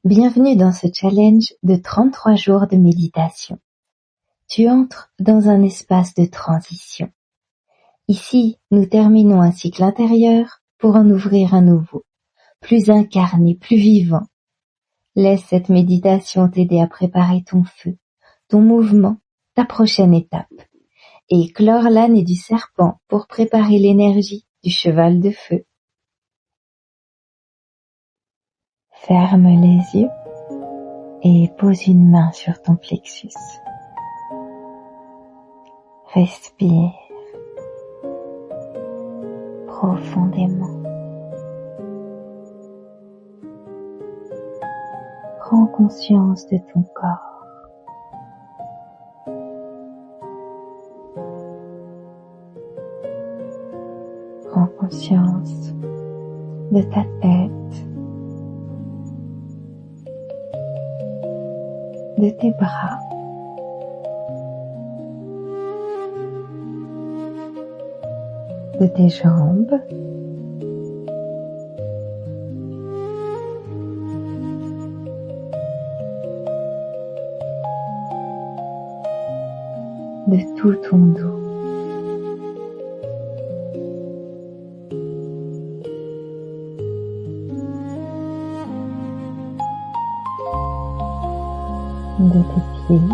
Bienvenue dans ce challenge de 33 jours de méditation. Tu entres dans un espace de transition. Ici, nous terminons un cycle intérieur pour en ouvrir un nouveau, plus incarné, plus vivant. Laisse cette méditation t'aider à préparer ton feu, ton mouvement, ta prochaine étape, et clore l'âne du serpent pour préparer l'énergie du cheval de feu. Ferme les yeux et pose une main sur ton plexus. Respire profondément. Prends conscience de ton corps. Prends conscience de ta tête, de tes bras, de tes jambes, de tout ton dos. De tes pieds,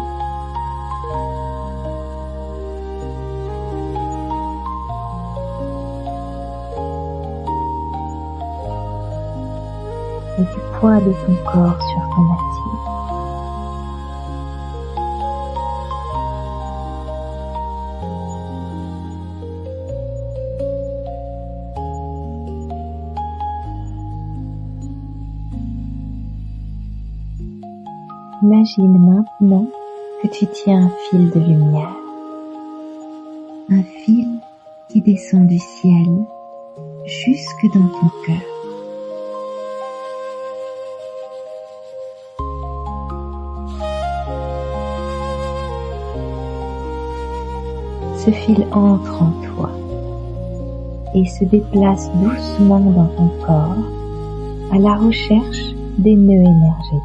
et du poids de ton corps sur ton assiette. Imagine maintenant que tu tiens un fil de lumière, un fil qui descend du ciel jusque dans ton cœur. Ce fil entre en toi et se déplace doucement dans ton corps à la recherche des nœuds énergétiques.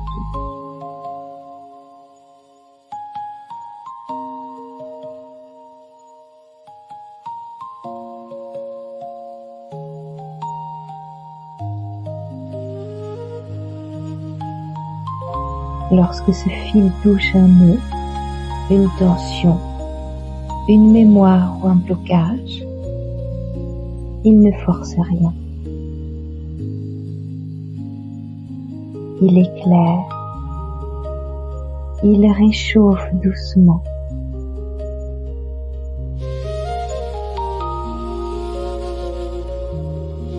Lorsque ce fil touche un nœud, une tension, une mémoire ou un blocage, il ne force rien. Il éclaire, il réchauffe doucement.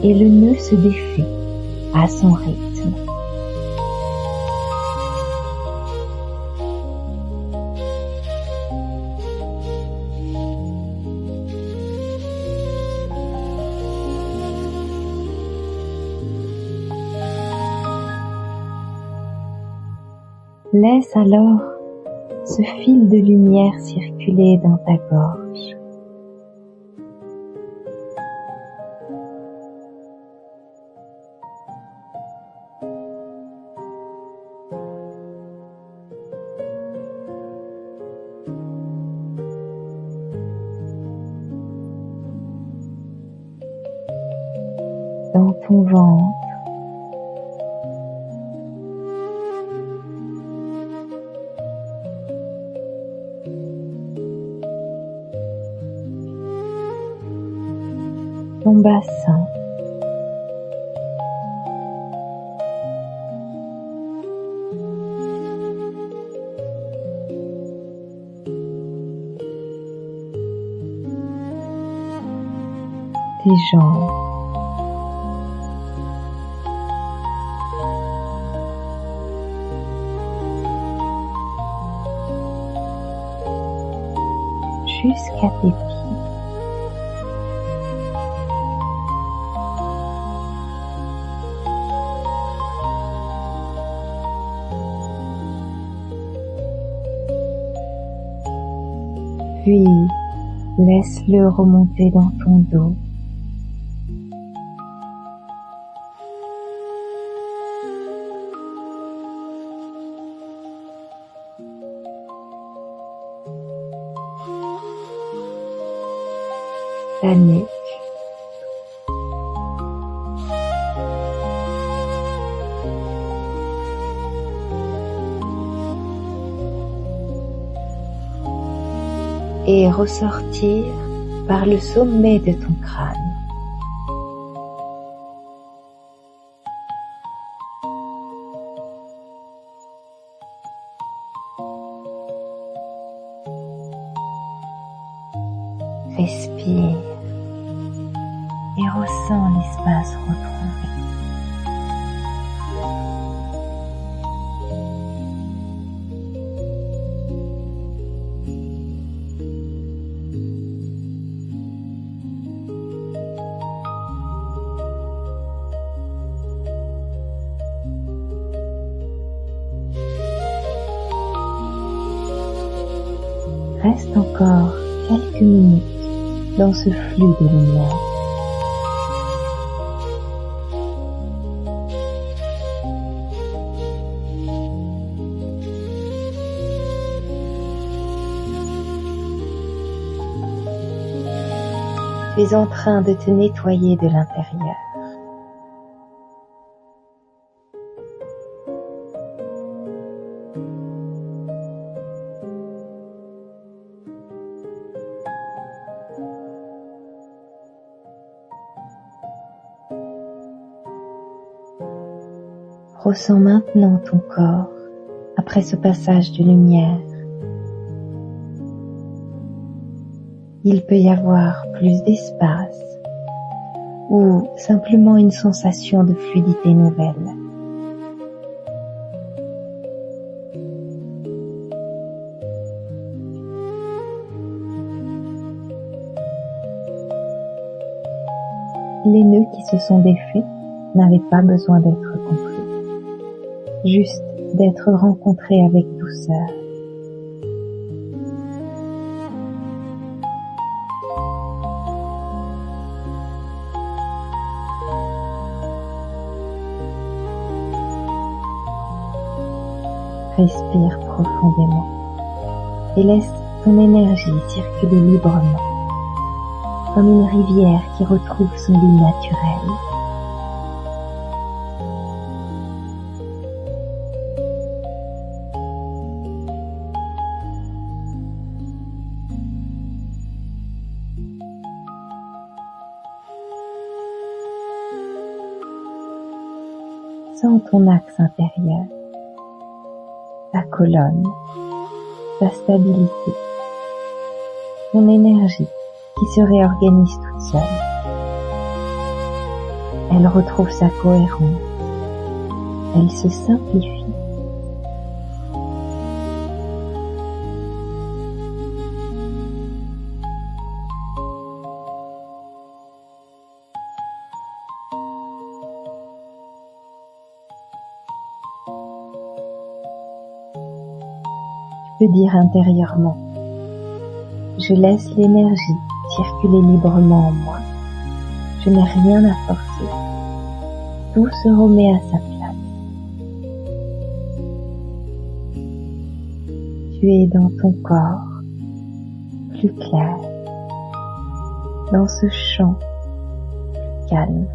Et le nœud se défait à son rythme. Laisse alors ce fil de lumière circuler dans ta gorge. Dans ton ventre, ton bassin, tes jambes, jusqu'à tes pieds. Puis, laisse-le remonter dans ton dos. ta nuque. Et ressortir par le sommet de ton crâne. Respire et ressens l'espace retrouvé. Reste encore quelques minutes dans ce flux de lumière. Tu es en train de te nettoyer de l'intérieur. Ressens maintenant ton corps après ce passage de lumière. Il peut y avoir plus d'espace ou simplement une sensation de fluidité nouvelle. Les nœuds qui se sont défaits n'avaient pas besoin d'être compris. Juste d'être rencontré avec douceur. Respire profondément et laisse ton énergie circuler librement, comme une rivière qui retrouve son lit naturel. Sens ton axe intérieur, ta colonne, ta stabilité, ton énergie qui se réorganise toute seule. Elle retrouve sa cohérence, elle se simplifie. Tu peux dire intérieurement: je laisse l'énergie circuler librement en moi. Je n'ai rien à forcer. Tout se remet à sa place. Tu es dans ton corps, plus clair, dans ce champ plus calme.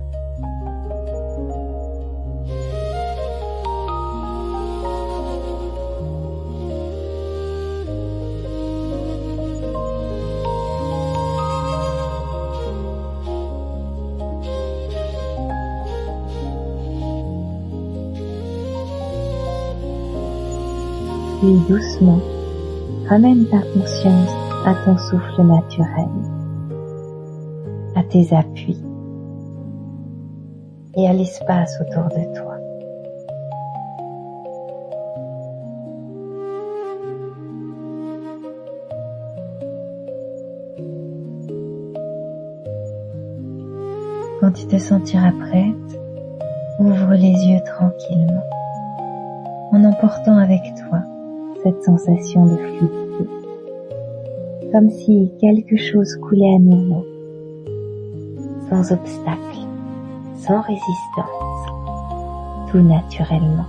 Puis doucement, ramène ta conscience à ton souffle naturel, à tes appuis et à l'espace autour de toi. Quand tu te sentiras prête, ouvre les yeux tranquillement, en emportant avec toi cette sensation de fluidité, comme si quelque chose coulait à nouveau, sans obstacle, sans résistance, tout naturellement.